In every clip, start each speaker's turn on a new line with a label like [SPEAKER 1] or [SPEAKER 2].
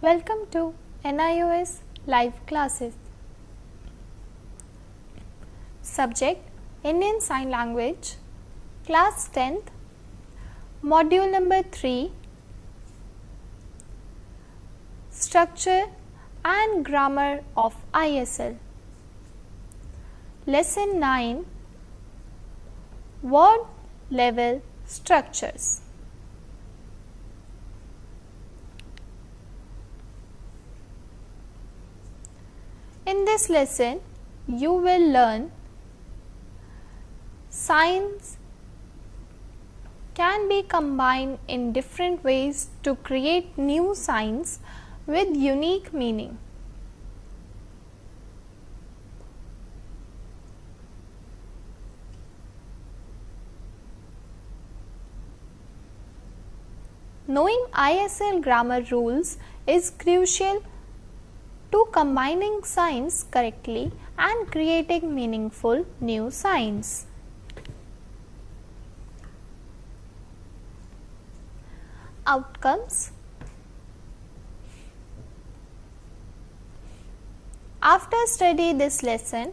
[SPEAKER 1] Welcome to NIOS live classes. Subject Indian Sign Language, Class 10th, Module number 3, Structure and Grammar of ISL. Lesson 9, Word Level Structures. In this lesson, you will learn signs can be combined in different ways to create new signs with unique meaning. Knowing ISL grammar rules is crucial to combining signs correctly and creating meaningful new signs. Outcomes. After studying this lesson,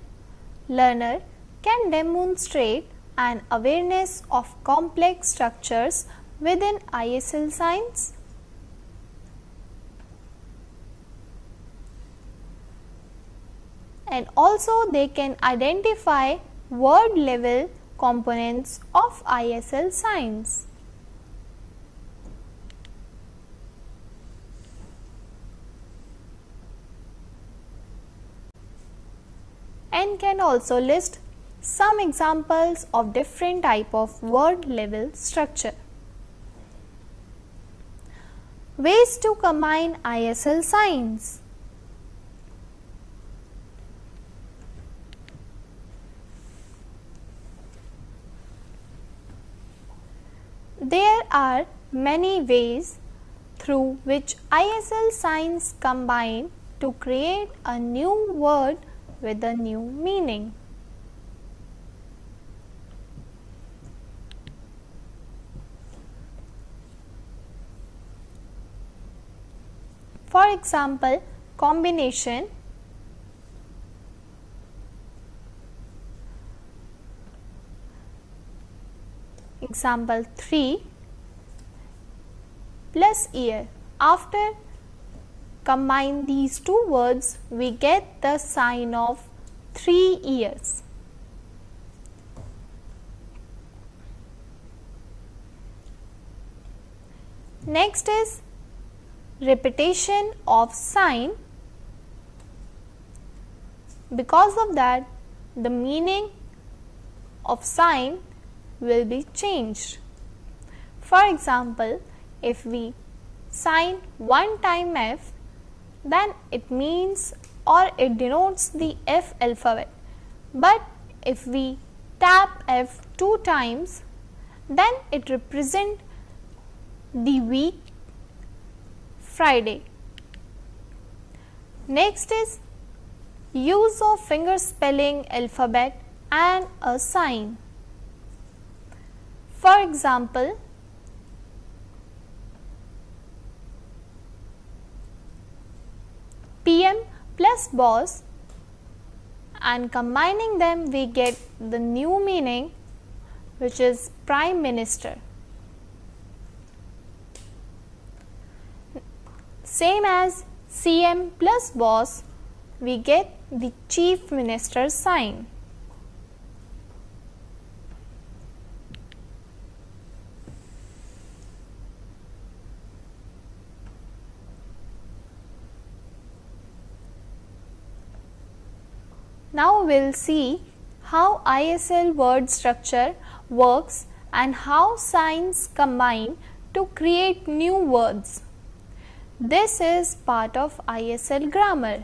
[SPEAKER 1] learner can demonstrate an awareness of complex structures within ISL signs, and also they can identify word level components of ISL signs. And can also list some examples of different type of word level structure. Ways to combine ISL signs. There are many ways through which ISL signs combine to create a new word with a new meaning. For example, combination. Example 3 plus ear. After combine these two words, we get the sign of 3 ears. Next is repetition of sign. Because of that, the meaning of sign will be changed. For example, if we sign one time F, then it means or it denotes the F alphabet. But if we tap F 2 times, then it represents the week Friday. Next is use of finger spelling alphabet and a sign. For example, PM plus boss, and combining them we get the new meaning, which is Prime Minister. Same as CM plus boss, we get the Chief Minister sign. Now we'll see how ISL word structure works and how signs combine to create new words. This is part of ISL grammar.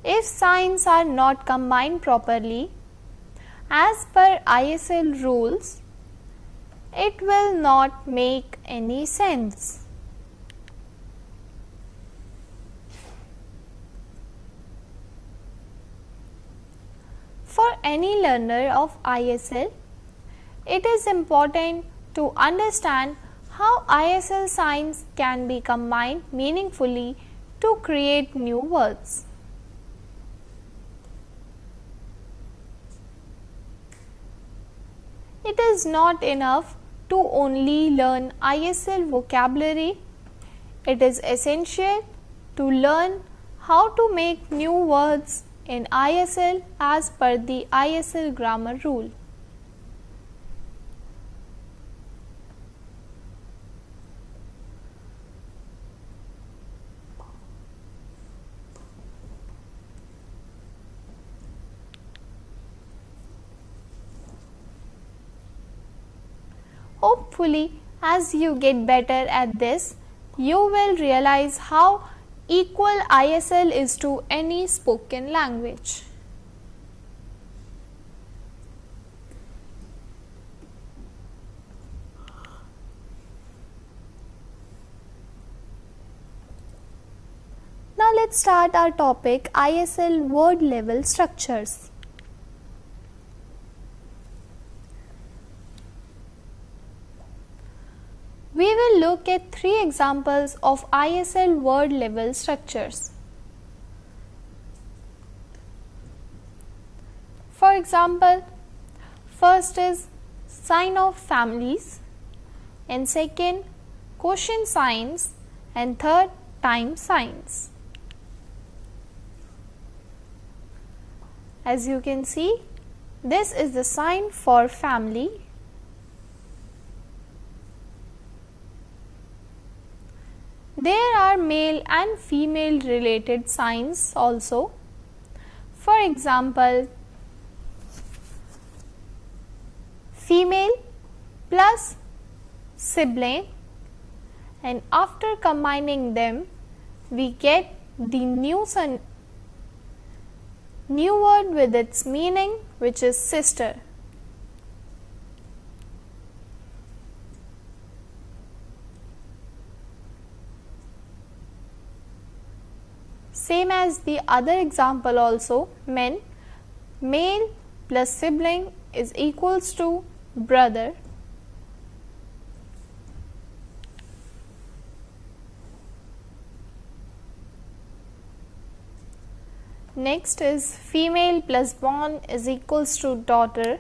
[SPEAKER 1] If signs are not combined properly, as per ISL rules, it will not make any sense. For any learner of ISL, it is important to understand how ISL signs can be combined meaningfully to create new words. It is not enough to only learn ISL vocabulary. It is essential to learn how to make new words in ISL as per the ISL grammar rule. Hopefully, as you get better at this, you will realize how equal ISL is to any spoken language. Now let's start our topic, ISL word level structures. We will look at 3 examples of ISL word level structures. For example, first is sign of families, and second question signs, and third time signs. As you can see, this is the sign for family. There are male and female related signs also. For example, female plus sibling, and after combining them we get the new word with its meaning, which is sister. Same as the other example also, men, male plus sibling is equals to brother. Next is female plus born is equals to daughter.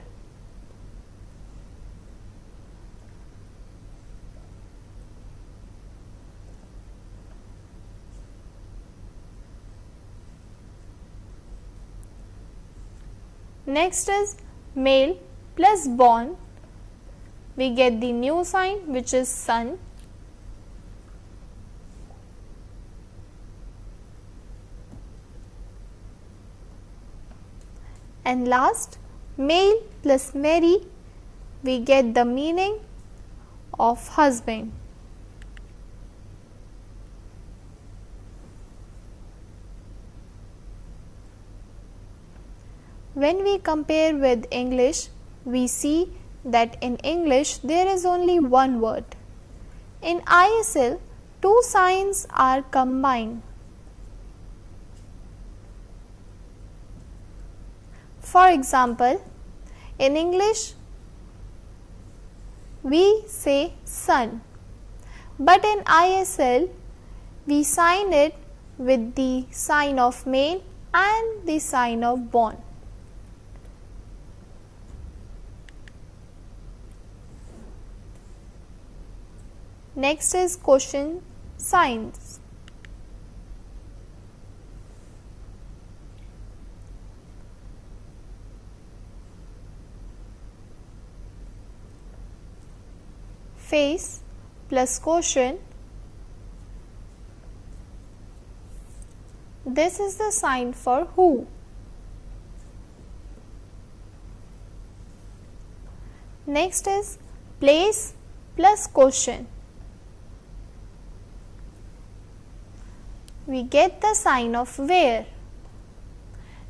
[SPEAKER 1] Next is male plus born, we get the new sign, which is son. And last, male plus Mary, we get the meaning of husband. When we compare with English, we see that in English there is only one word. In ISL, 2 signs are combined. For example, in English we say son, but in ISL we sign it with the sign of male and the sign of born. Next is question signs. Face plus question. This is the sign for who. Next is place plus question. We get the sign of where.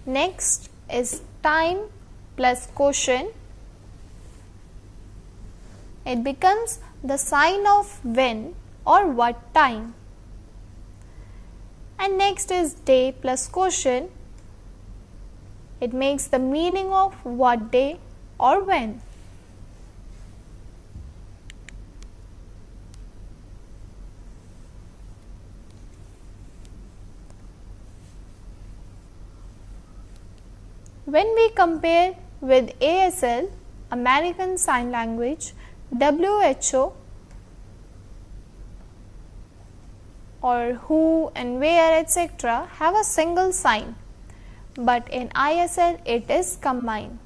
[SPEAKER 1] Next is time plus question. It becomes the sign of when or what time. And next is day plus question. It makes the meaning of what day or when. When we compare with ASL, American Sign Language, WHO, or who and where, etc., have a single sign, but in ISL it is combined.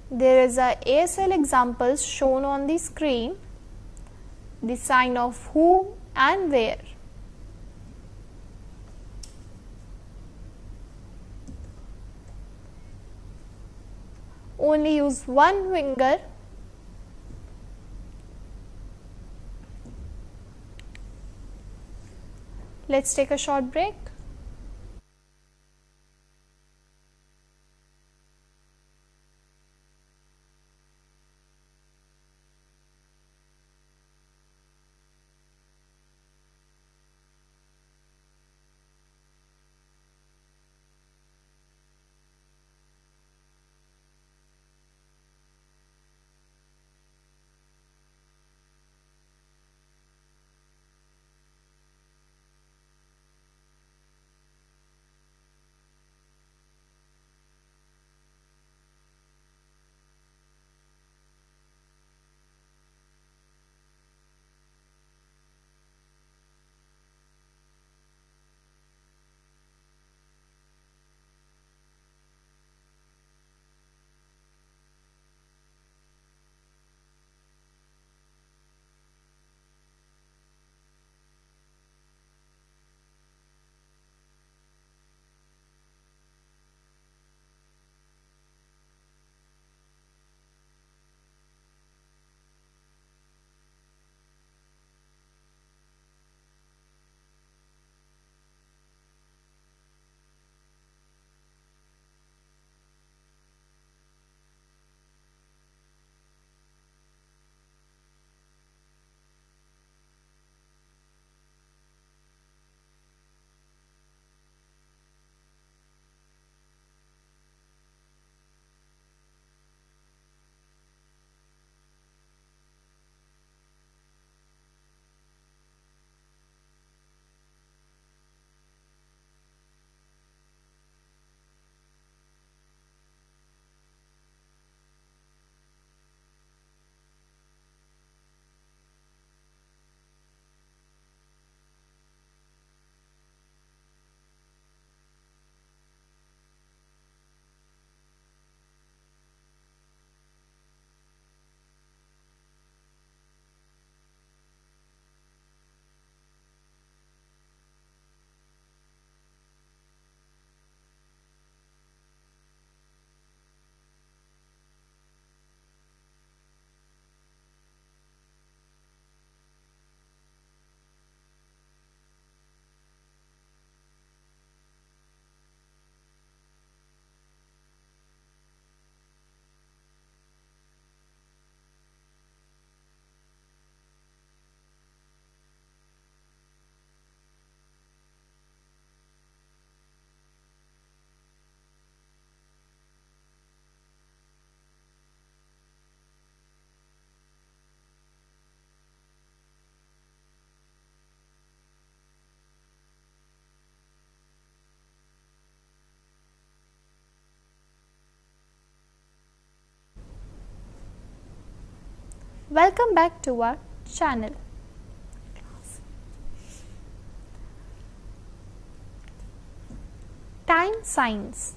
[SPEAKER 1] There is a ASL examples shown on the screen, the sign of who and where. Only use one finger. Let's take a short break. Welcome back to our channel. Time signs.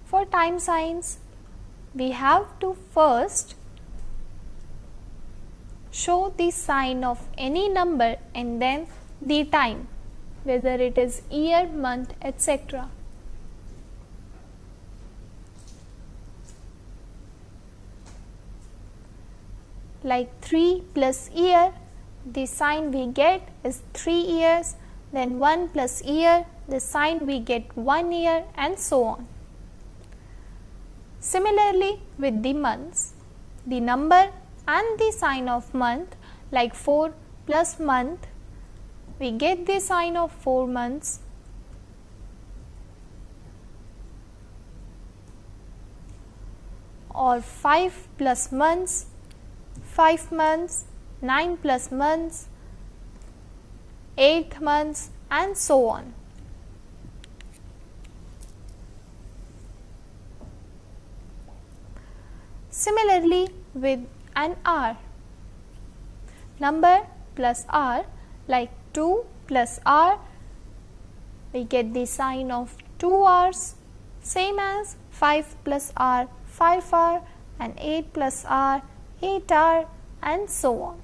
[SPEAKER 1] For time signs, we have to first show the sign of any number and then the time, whether it is year, month, etc. Like 3 plus year, the sign we get is 3 years, then 1 plus year, the sign we get 1 year, and so on. Similarly with the months, the number and the sign of month, like 4 plus month, we get the sign of 4 months. Or 5 plus months, 5 months, 9 plus months, 8th month, and so on. Similarly with an hour, number plus hour, like 2 plus hour, we get the sign of 2 hours, same as 5 plus hour, 5 hour, and 8 plus hour, 8 hour, and so on.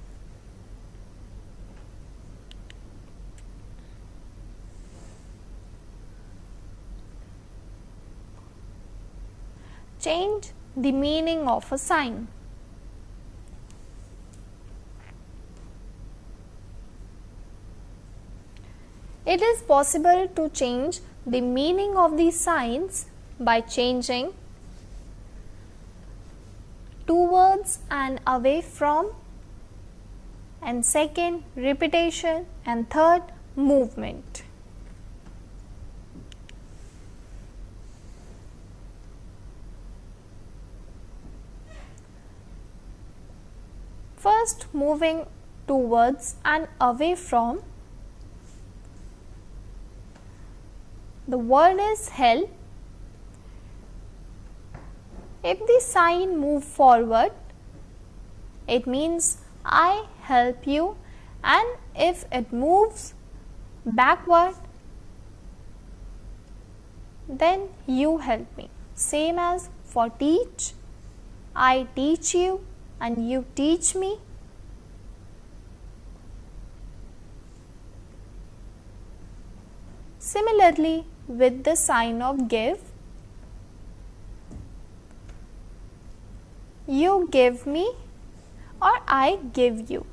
[SPEAKER 1] Change the meaning of a sign. It is possible to change the meaning of these signs by changing towards and away from, and second repetition, and third movement. First, moving towards and away from, the word is help. If the sign move forward, it means I help you, and if it moves backward, then you help me. Same as for teach, I teach you and you teach me. Similarly with the sign of give, you give me or I give you.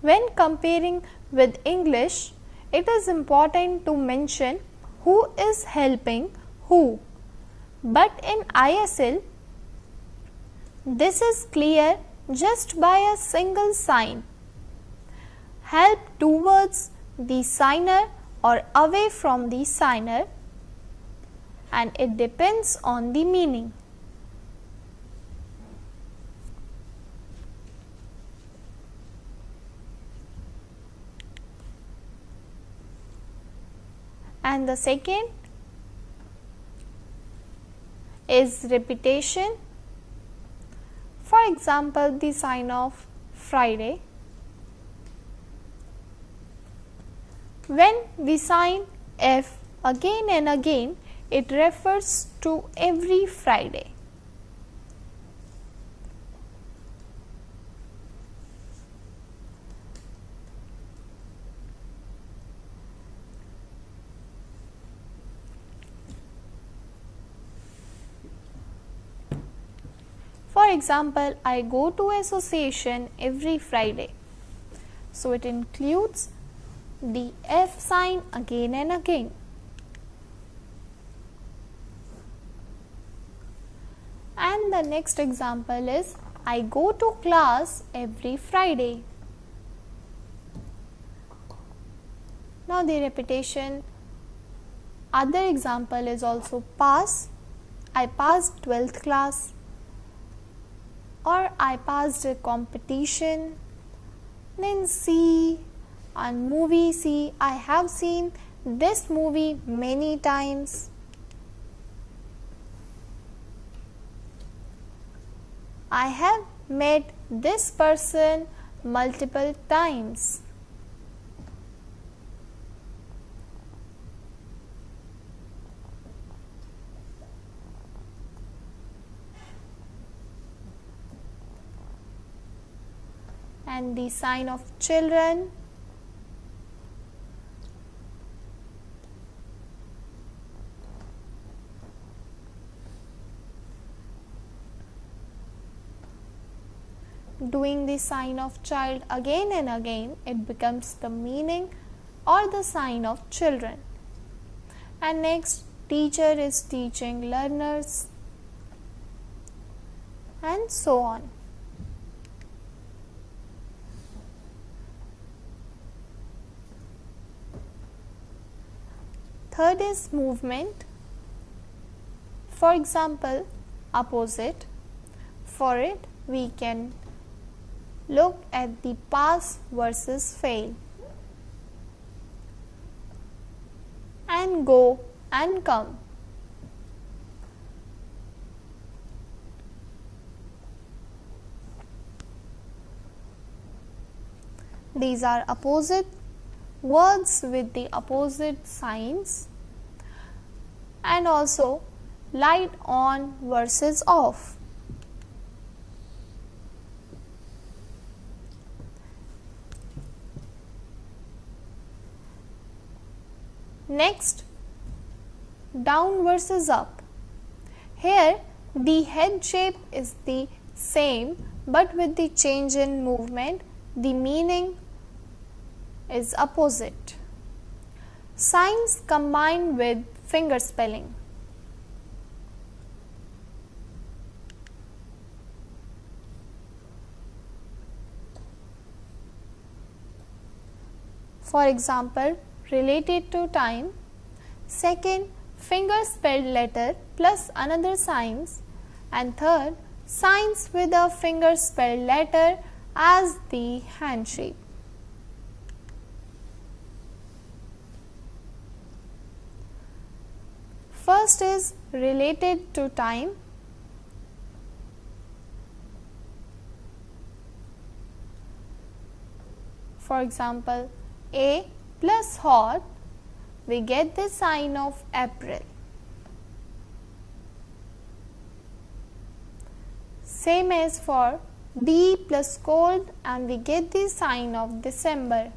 [SPEAKER 1] When comparing with English, it is important to mention who is helping who. But in ISL, this is clear just by a single sign. Help towards the signer or away from the signer, and it depends on the meaning. And the second is repetition. For example, the sign of Friday. When we sign F again and again, it refers to every Friday. For example, I go to association every Friday. So it includes the F sign again and again. And the next example is I go to class every Friday. Now the repetition. Other example is also pass. I passed 12th class. Or I passed a competition. Then see, and movie, see, I have seen this movie many times. I have met this person multiple times. And the sign of children. Doing the sign of child again and again, it becomes the meaning or the sign of children. And next, teacher is teaching learners. and so on. Third is movement. For example, opposite. For it, we can look at the pass versus fail, and go and come. These are opposite words with the opposite signs, and also light on versus off. Next, down versus up. Here the head shape is the same, but with the change in movement, the meaning is opposite. Signs combined with finger spelling. For example, related to time, second, finger spelled letter plus another signs, and third, signs with a finger spelled letter as the hand shape. First is related to time. For example, A plus hot, we get the sign of April. Same as for D plus cold, and we get the sign of December.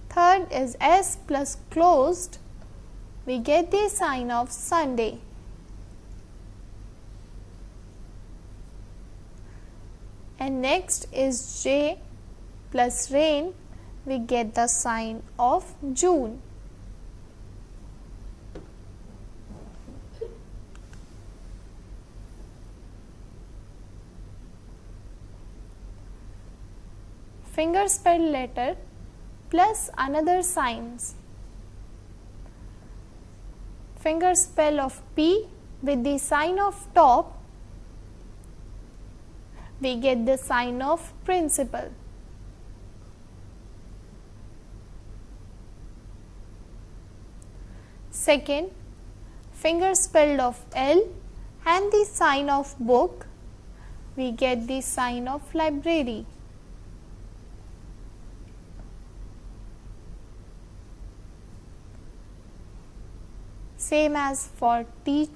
[SPEAKER 1] Third is S plus closed, we get the sign of Sunday. And next is J plus rain, we get the sign of June. Finger spelled letter plus another signs. Finger spell of P with the sign of top, we get the sign of principal. Second, finger spelled of L and the sign of book, we get the sign of library. Same as for teach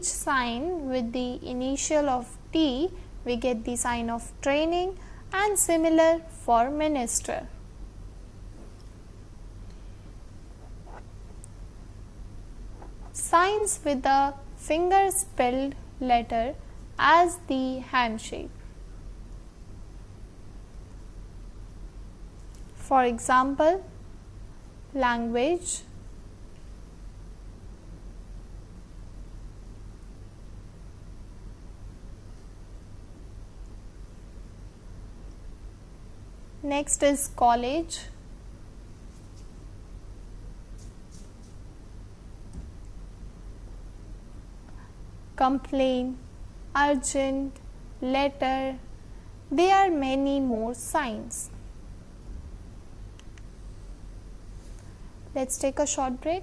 [SPEAKER 1] sign with the initial of T, we get the sign of training, and similar for minister. Signs with the finger spelled letter as the hand shape. For example, language, next is college, complain, urgent, letter. There are many more signs. Let's take a short break.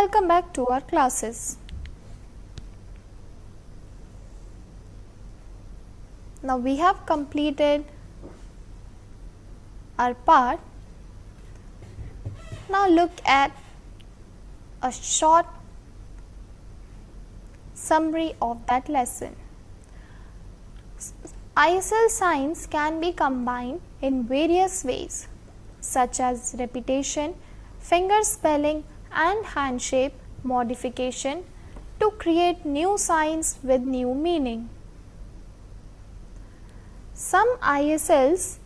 [SPEAKER 1] welcome back to our classes. Now we have completed our part. Now look at a short summary of that lesson. ISL signs can be combined in various ways, such as repetition, finger spelling and hand shape modification to create new signs with new meaning. Some ISLs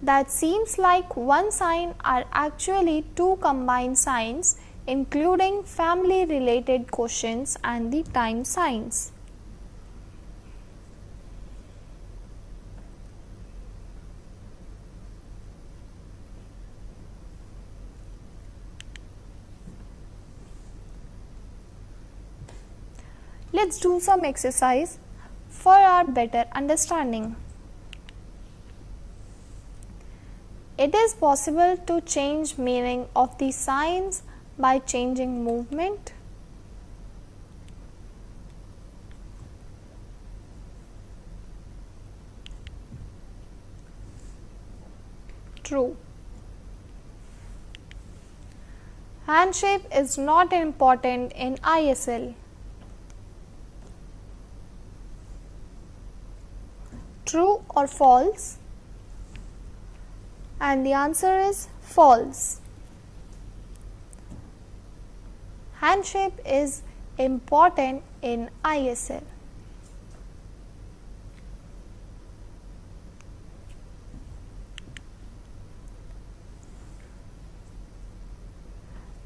[SPEAKER 1] that seems like one sign are actually two combined signs, including family related quotients and the time signs. Let's do some exercise for our better understanding. It is possible to change meaning of the signs by changing movement. True. Hand shape is not important in ISL. True or false? And the answer is false. Hand shape is important in ISL.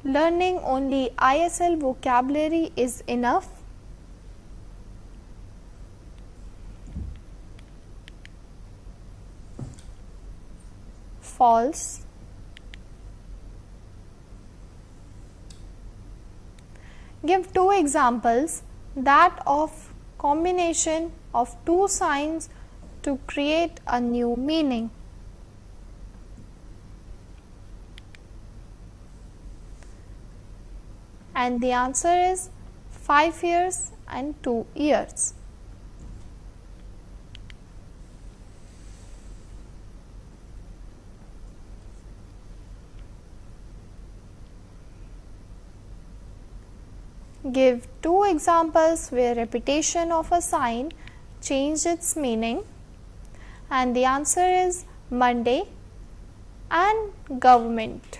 [SPEAKER 1] Learning only ISL vocabulary is enough. False. Give two examples that of combination of two signs to create a new meaning. And the answer is 5 years and 2 years. Give two examples where repetition of a sign changed its meaning, and the answer is Monday and government.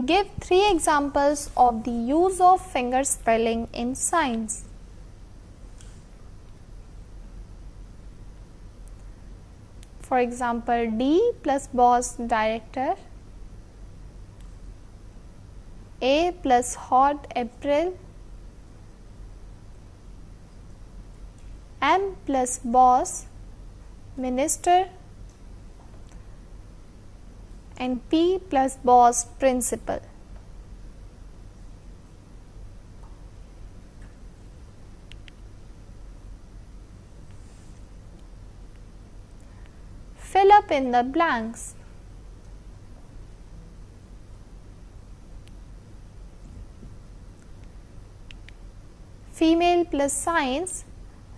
[SPEAKER 1] Give 3 examples of the use of finger spelling in signs. For example, D plus boss director, A plus hot April, M plus boss minister, and P plus boss principal. Fill up in the blanks. Female plus signs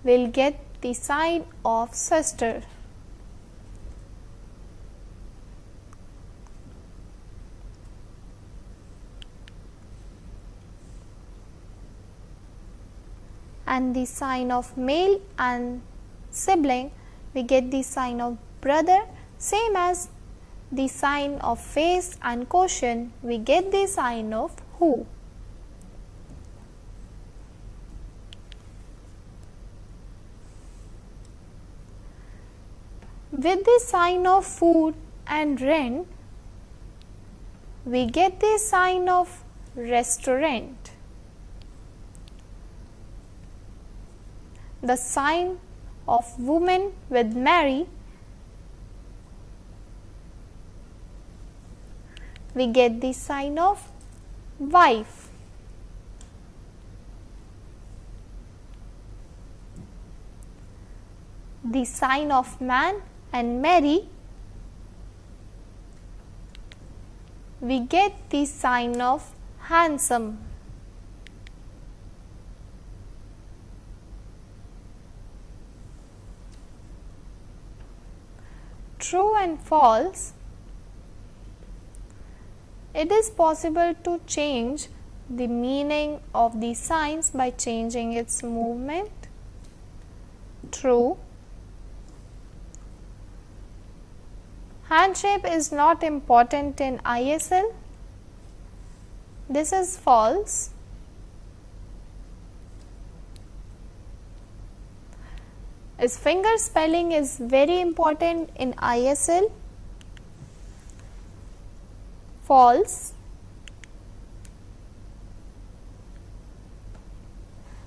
[SPEAKER 1] will get the sign of sister. And the sign of male and sibling, we get the sign of brother, same as the sign of face and quotient, we get the sign of who. With the sign of food and rent, we get the sign of restaurant. The sign of woman with Mary, we get the sign of wife. the sign of man and Mary, we get the sign of handsome. True and false. It is possible to change the meaning of the signs by changing its movement. True. Hand shape is not important in ISL. This is false. Is finger spelling is very important in ISL. False.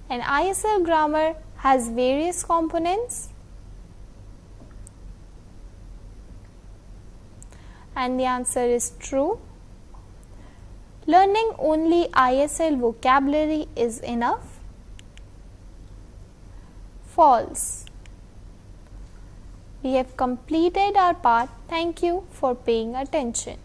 [SPEAKER 1] An ISL grammar has various components, and the answer is true. Learning only ISL vocabulary is enough. False. We have completed our part. Thank you for paying attention.